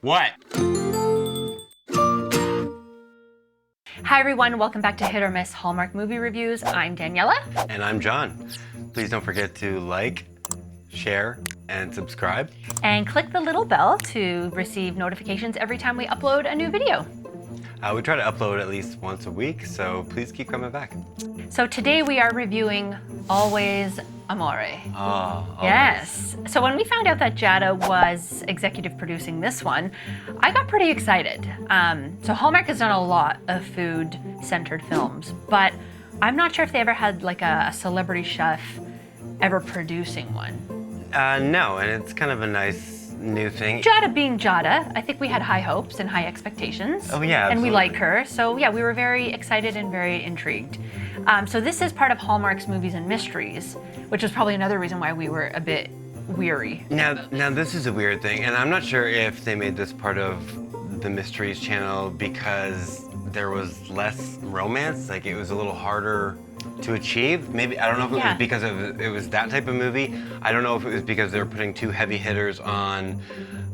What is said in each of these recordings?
What? Hi everyone, welcome back to Hit or Miss Hallmark Movie Reviews. I'm Daniela. And I'm John. Please don't forget to like, share, and subscribe. And click the little bell to receive notifications every time we upload a new video. We try to upload at least once a week, so please keep coming back. So today we are reviewing Always Amore. Oh, Yes. So when we found out that Giada was executive producing this one, I got pretty excited. So Hallmark has done a lot of food-centered films, but I'm not sure if they ever had like a celebrity chef ever producing one. No, and it's kind of a nice new thing. Giada being Giada, I think we had high hopes and high expectations. Oh yeah, absolutely. And we like her, so yeah, we were very excited and very intrigued. So this is part of Hallmark's Movies and Mysteries, which is probably another reason why we were a bit weary. Now this is a weird thing, and I'm not sure if they made this part of the Mysteries channel because there was less romance, like it was a little harder to achieve. Maybe, I don't know if it was because it was that type of movie. I don't know if it was because they were putting two heavy hitters on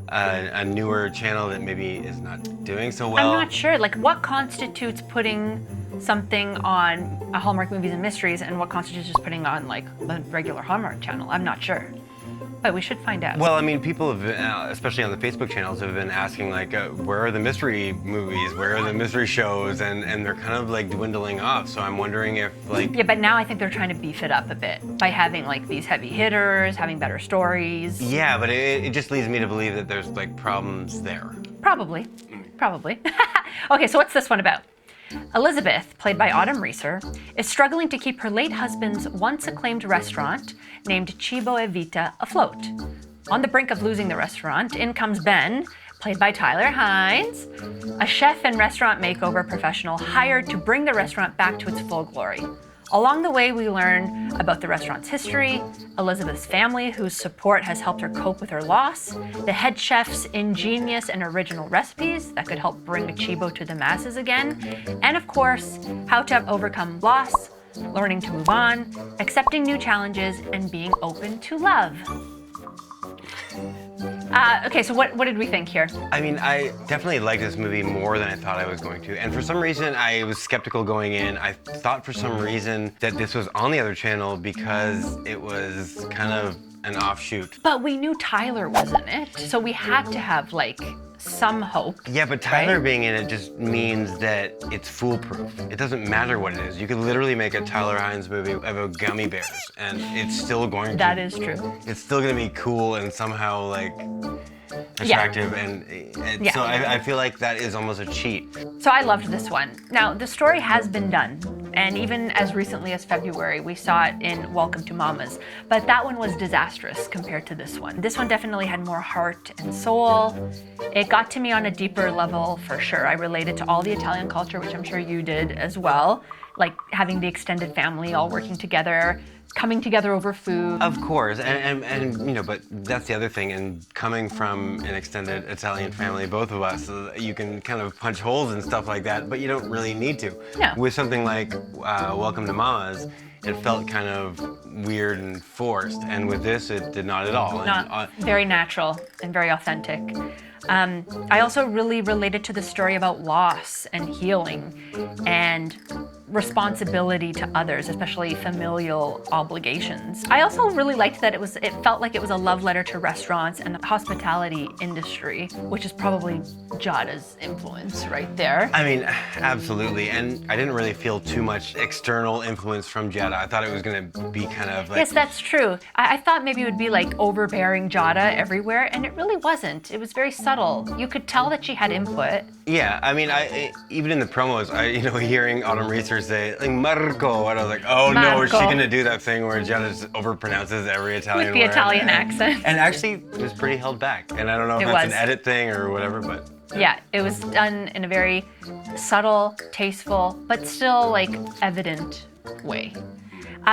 a newer channel that maybe is not doing so well. I'm not sure, like what constitutes putting something on a Hallmark Movies and Mysteries and what constitutes just putting on like the regular Hallmark channel? I'm not sure. But we should find out. Well, I mean, people have, especially on the Facebook channels, have been asking like, where are the mystery movies? Where are the mystery shows? And they're kind of like dwindling off. So I'm wondering if like... Yeah, but now I think they're trying to beef it up a bit by having like these heavy hitters, having better stories. Yeah, but it just leads me to believe that there's like problems there. Probably. Okay, so what's this one about? Elizabeth, played by Autumn Reeser, is struggling to keep her late husband's once acclaimed restaurant, named Cibo e Vita, afloat. On the brink of losing the restaurant, in comes Ben, played by Tyler Hynes, a chef and restaurant makeover professional hired to bring the restaurant back to its full glory. Along the way, we learn about the restaurant's history, Elizabeth's family, whose support has helped her cope with her loss, the head chef's ingenious and original recipes that could help bring Cibo to the masses again, and of course, how to overcome loss, learning to move on, accepting new challenges, and being open to love. Okay, so what did we think here? I mean, I definitely liked this movie more than I thought I was going to. And for some reason, I was skeptical going in. I thought for some reason that this was on the other channel because it was kind of an offshoot. But we knew Tyler was in it, so we had to have like some hope. Yeah, but Tyler being in it just means that it's foolproof. It doesn't matter what it is. You could literally make a Tyler Hynes movie about gummy bears, and it's still going to... That is true. It's still going to be cool and somehow, like, attractive, and so I feel like that is almost a cheat. So I loved this one. Now, the story has been done, and even as recently as February, we saw it in Welcome to Mama's, but that one was disastrous compared to this one. This one definitely had more heart and soul. It got to me on a deeper level, for sure. I related to all the Italian culture, which I'm sure you did as well, like having the extended family all working together, coming together over food. Of course, and you know, but that's the other thing, and coming from an extended Italian family, both of us, you can kind of punch holes and stuff like that, but you don't really need to. No. With something like Welcome to Mama's, it felt kind of weird and forced, and with this, it did not at all. Not very natural and very authentic. I also really related to the story about loss and healing and responsibility to others, especially familial obligations. I also really liked that it felt like it was a love letter to restaurants and the hospitality industry, which is probably Giada's influence right there. I mean, absolutely, and I didn't really feel too much external influence from Giada. I thought it was gonna be kind of like... Yes, that's true. I thought maybe it would be like overbearing Giada everywhere, and it really wasn't. It was very subtle. You could tell that she had input. Yeah, I mean, even in the promos, hearing Autumn Reeser say, like, Marco, and I was like, oh no, is she gonna do that thing where Giada just overpronounces every Italian word? With the Italian accent. And actually, it was pretty held back. And I don't know if that's an edit thing or whatever, but... Yeah, it was done in a very subtle, tasteful, but still, like, evident way.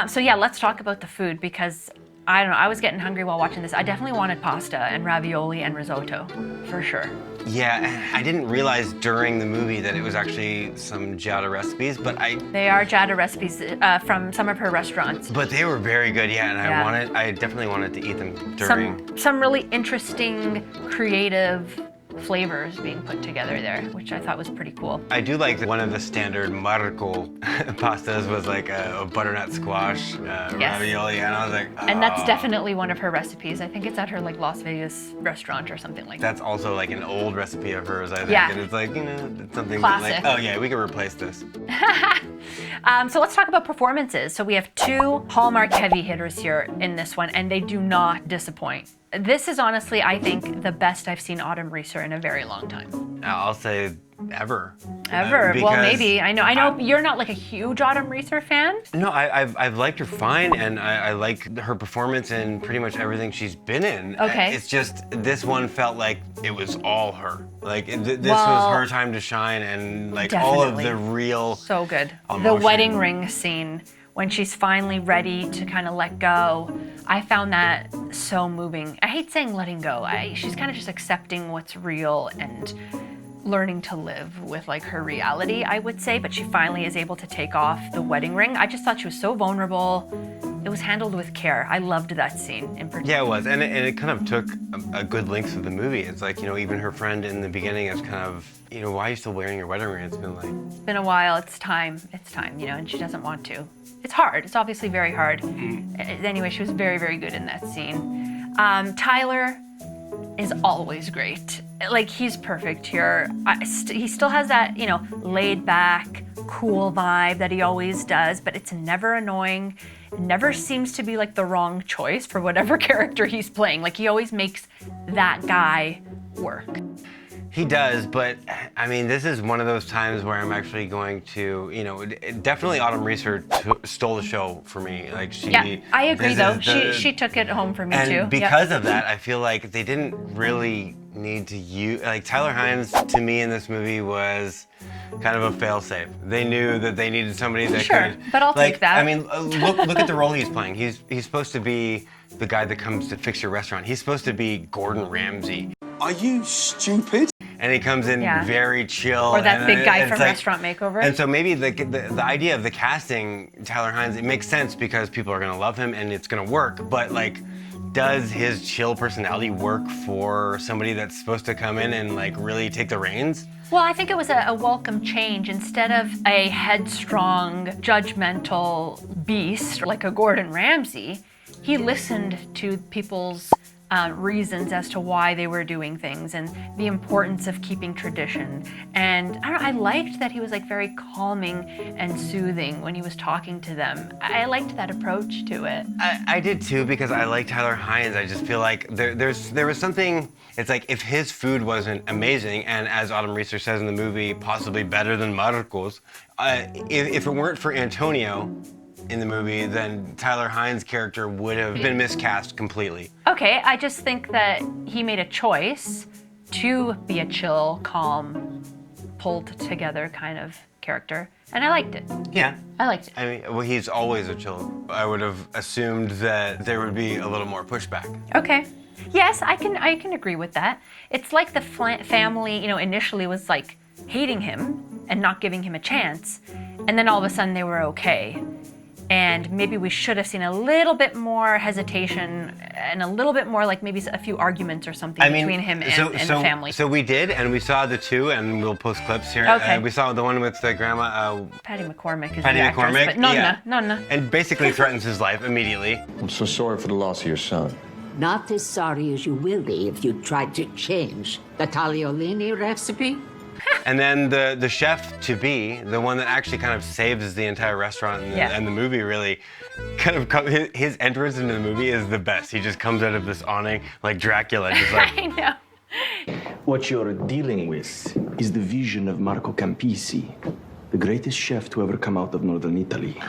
So yeah, let's talk about the food because, I don't know, I was getting hungry while watching this. I definitely wanted pasta and ravioli and risotto, for sure. Yeah, I didn't realize during the movie that it was actually some Giada recipes, but They are Giada recipes from some of her restaurants. But they were very good, yeah, and I definitely wanted to eat them during... Some really interesting, creative flavors being put together there, which I thought was pretty cool. I do like that one of the standard Marco pastas was like a butternut squash ravioli, and I was like, oh. And that's definitely one of her recipes. I think it's at her like Las Vegas restaurant or something like that. That's also like an old recipe of hers, I think. Yeah. And it's like, you know, it's something Classic. like, oh yeah, we could replace this. So let's talk about performances. So we have 2 Hallmark heavy hitters here in this one, and they do not disappoint. This is honestly, I think, the best I've seen Autumn Reeser in a very long time. I'll say ever. Ever? Well, maybe. I know you're not like a huge Autumn Reeser fan. No, I've liked her fine, and I like her performance in pretty much everything she's been in. Okay. It's just, this one felt like it was all her. Like, this was her time to shine, and like all of the real So good. emotion. The wedding ring scene, when she's finally ready to kind of let go, I found that so moving. I hate saying letting go. She's kind of just accepting what's real and learning to live with like her reality, I would say, but she finally is able to take off the wedding ring. I just thought she was so vulnerable. It was handled with care. I loved that scene in particular. Yeah, it was, and it kind of took a good length of the movie. It's like, you know, even her friend in the beginning is kind of, you know, why are you still wearing your wedding ring? It's been like... It's been a while, it's time, you know, and she doesn't want to. It's hard, it's obviously very hard. Anyway, she was very, very good in that scene. Tyler is always great. Like, he's perfect here. He still has that, you know, laid back, cool vibe that he always does, but it's never annoying. It never seems to be like the wrong choice for whatever character he's playing. Like, he always makes that guy work. He does, but I mean, this is one of those times where I'm actually going to, you know, definitely Autumn Reeser stole the show for me. Like, she... Yeah, I agree though. She took it home for me too. And because of that, I feel like they didn't really need to use, like, Tyler Hynes to me in this movie was kind of a fail-safe. They knew that they needed somebody that could... but I'll take that. I mean, look at the role he's playing. He's supposed to be the guy that comes to fix your restaurant. He's supposed to be Gordon Ramsay. Are you stupid? And he comes in very chill. Or that big guy from like, Restaurant Makeover. And so maybe the idea of the casting Tyler Hynes, it makes sense because people are gonna love him and it's gonna work. But like, does his chill personality work for somebody that's supposed to come in and like really take the reins? Well, I think it was a welcome change. Instead of a headstrong, judgmental beast like a Gordon Ramsay, he listened to people's reasons as to why they were doing things and the importance of keeping tradition. And I don't know, I liked that he was like very calming and soothing when he was talking to them. I liked that approach to it. I did too, because I like Tyler Hynes. I just feel like there was something, it's like if his food wasn't amazing, and as Autumn Reeser says in the movie, possibly better than Marco's, if it weren't for Antonio in the movie, then Tyler Hynes' character would have been miscast completely. Okay, I just think that he made a choice to be a chill, calm, pulled together kind of character, and I liked it. Yeah. I liked it. I mean, well, he's always a chill. I would have assumed that there would be a little more pushback. Okay. Yes, I can agree with that. It's like the family, you know, initially was like hating him and not giving him a chance, and then all of a sudden they were okay. And maybe we should have seen a little bit more hesitation and a little bit more, like maybe a few arguments or something between him and the family. So we did, and we saw the two, and we'll post clips here. Okay. We saw the one with the grandma. Patty McCormick is Patty the actress, McCormick, but Nonna, yeah. Nonna. And basically threatens his life immediately. I'm so sorry for the loss of your son. Not as sorry as you will be if you tried to change the tagliolini recipe. And then the chef-to-be, the one that actually kind of saves the entire restaurant and the movie, really, kind of his entrance into the movie is the best. He just comes out of this awning like Dracula, just like... I know. What you're dealing with is the vision of Marco Campisi, the greatest chef to ever come out of northern Italy.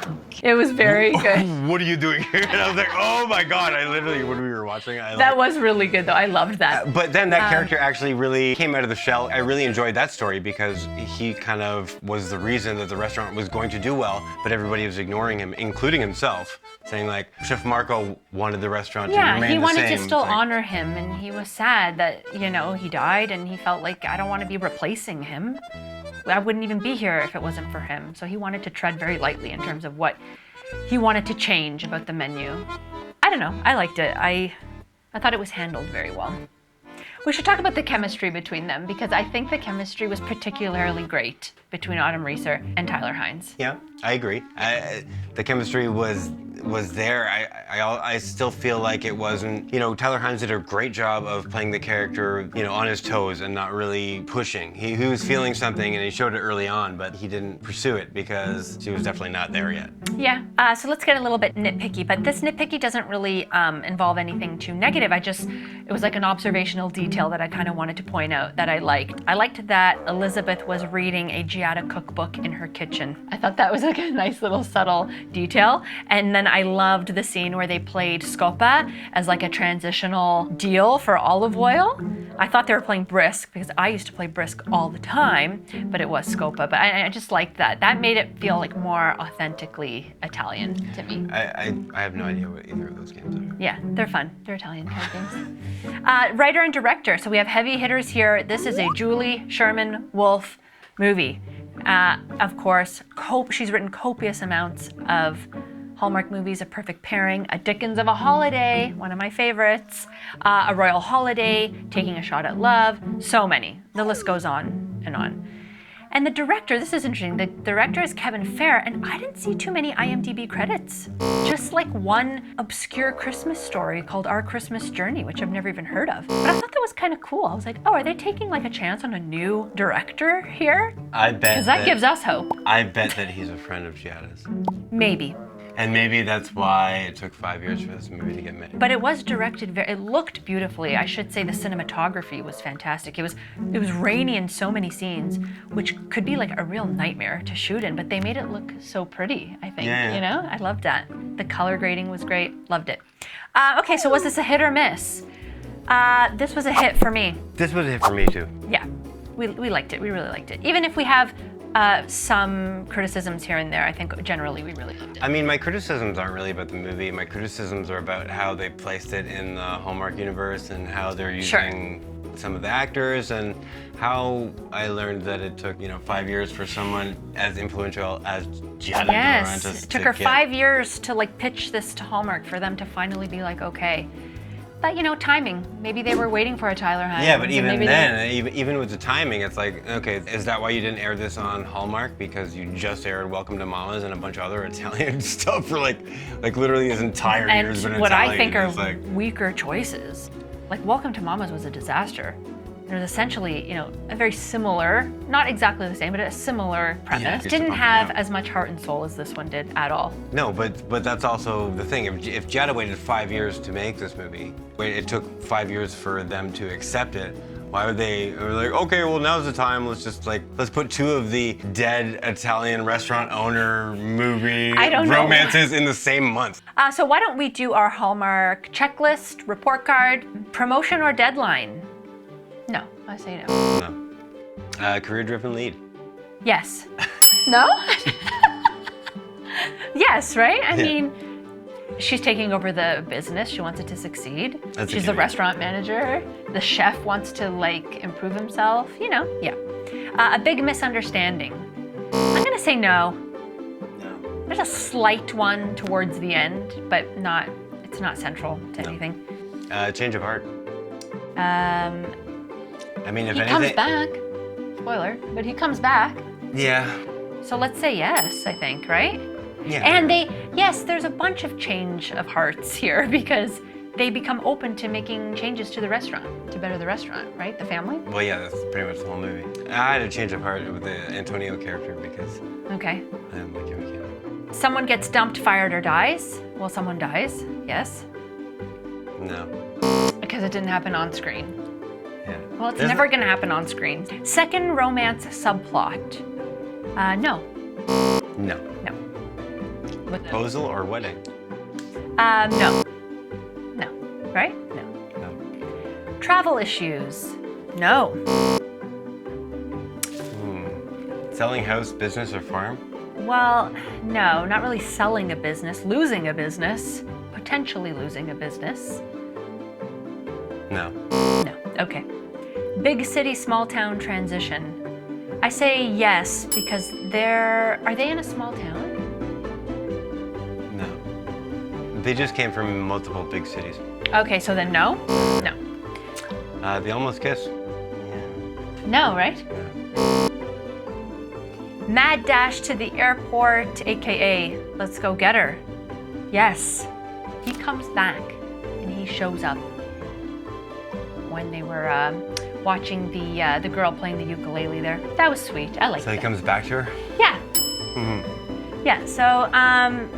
It was very good. What are you doing here? And I was like, oh my God, I literally, when we were watching, That was really good though, I loved that. But then that character actually really came out of the shell. I really enjoyed that story because he kind of was the reason that the restaurant was going to do well, but everybody was ignoring him, including himself, saying like, Chef Marco wanted the restaurant to remain the same. Yeah, he wanted to still honor him, and he was sad that, you know, he died, and he felt like, I don't want to be replacing him. I wouldn't even be here if it wasn't for him. So he wanted to tread very lightly in terms of what he wanted to change about the menu. I don't know, I liked it. I thought it was handled very well. We should talk about the chemistry between them because I think the chemistry was particularly great between Autumn Reeser and Tyler Hynes. Yeah, I agree. The chemistry was there. I still feel like it wasn't. Tyler Hynes did a great job of playing the character, on his toes and not really pushing. He was feeling something and he showed it early on, but he didn't pursue it because she was definitely not there yet. Yeah. So let's get a little bit nitpicky, but this nitpicky doesn't really involve anything too negative. It was like an observational detail that I kind of wanted to point out that I liked. I liked that Elizabeth was reading a Giada cookbook in her kitchen. I thought that was like a nice little subtle detail. And then I loved the scene where they played scopa as like a transitional deal for olive oil. I thought they were playing brisk because I used to play brisk all the time, but it was scopa. But I just liked that. That made it feel like more authentically Italian to me. I have no idea what either of those games are. Yeah, they're fun. They're Italian card games. Writer and director. So we have heavy hitters here. This is a Julie Sherman Wolfe movie. Of course, she's written copious amounts of Hallmark movies, A Perfect Pairing, A Dickens of a Holiday, one of my favorites, A Royal Holiday, Taking a Shot at Love, so many. The list goes on and on. And the director, this is interesting, the director is Kevin Fair, and I didn't see too many IMDb credits. Just like one obscure Christmas story called Our Christmas Journey, which I've never even heard of. But I thought that was kind of cool. I was like, oh, are they taking like a chance on a new director here? I bet. Because that gives us hope. I bet that he's a friend of Giada's. Maybe. And maybe that's why it took 5 years for this movie to get made. But it was directed it looked beautifully. I should say the cinematography was fantastic. It was rainy in so many scenes, which could be like a real nightmare to shoot in, but they made it look so pretty, I think. Yeah. I loved that. The color grading was great. Loved it. Okay, so was this a hit or miss? This was a hit for me. This was a hit for me too. Yeah, we liked it. We really liked it. Even if we have some criticisms here and there, I think generally we really loved it. I mean, my criticisms aren't really about the movie. My criticisms are about how they placed it in the Hallmark universe and how they're using some of the actors and how I learned that it took, 5 years for someone as influential as Giada De Laurentiis. Yes, it took her 5 years to like pitch this to Hallmark for them to finally be like, okay. But timing. Maybe they were waiting for a Tyler Hynes. Yeah, but even then, even with the timing, it's like, okay, is that why you didn't air this on Hallmark? Because you just aired Welcome to Mama's and a bunch of other Italian stuff for like literally his entire year's been And what Italian. I think are weaker choices. Like Welcome to Mama's was a disaster. There's essentially, a very similar, not exactly the same, but a similar premise. Yeah, didn't have as much heart and soul as this one did at all. No, but that's also the thing. If Giada waited 5 years to make this movie, it took 5 years for them to accept it. Why would they like, okay, well now's the time, let's put two of the dead Italian restaurant owner movie romances in the same month. So why don't we do our Hallmark checklist, report card, promotion or deadline? No, I say no. No. Career-driven lead. Yes. No? Yes, right? I mean, she's taking over the business. She wants it to succeed. She's the restaurant manager. The chef wants to improve himself. Yeah. A big misunderstanding. I'm gonna say no. No. There's a slight one towards the end, but it's not central to anything. Change of heart. I mean, if he anything... comes back. Spoiler, but he comes back. Yeah. So let's say yes, I think, right? Yeah. And there's a bunch of change of hearts here because they become open to making changes to the restaurant, to better the restaurant, right? The family? Well, yeah, that's pretty much the whole movie. I had a change of heart with the Antonio character because Okay. I didn't like him again. Someone gets dumped, fired, or dies. Well, someone dies, yes. No. Because it didn't happen on screen. Yeah. Well, it's never gonna happen on screen. Second romance subplot. No. No. No. Proposal or wedding? No. No. Right? No. No. Travel issues. No. Selling house, business, or farm? Well, no, not really selling a business, losing a business, potentially losing a business. No. No. Okay. Big city, small town transition. I say yes because are they in a small town? No. They just came from multiple big cities. Okay, so then no? No. They almost kiss. No, right? Mad dash to the airport, aka let's go get her. Yes, he comes back and he shows up when they were watching the girl playing the ukulele there. That was sweet. I liked So he it. comes back to her? Yeah. Yeah, so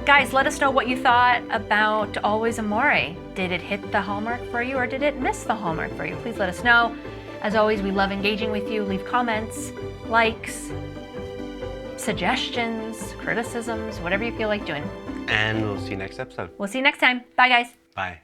guys, let us know what you thought about Always Amore. Did it hit the Hallmark for you or did it miss the Hallmark for you? Please let us know. As always, we love engaging with you. Leave comments, likes, suggestions, criticisms, whatever you feel like doing. And we'll see you next episode. We'll see you next time. Bye, guys. Bye.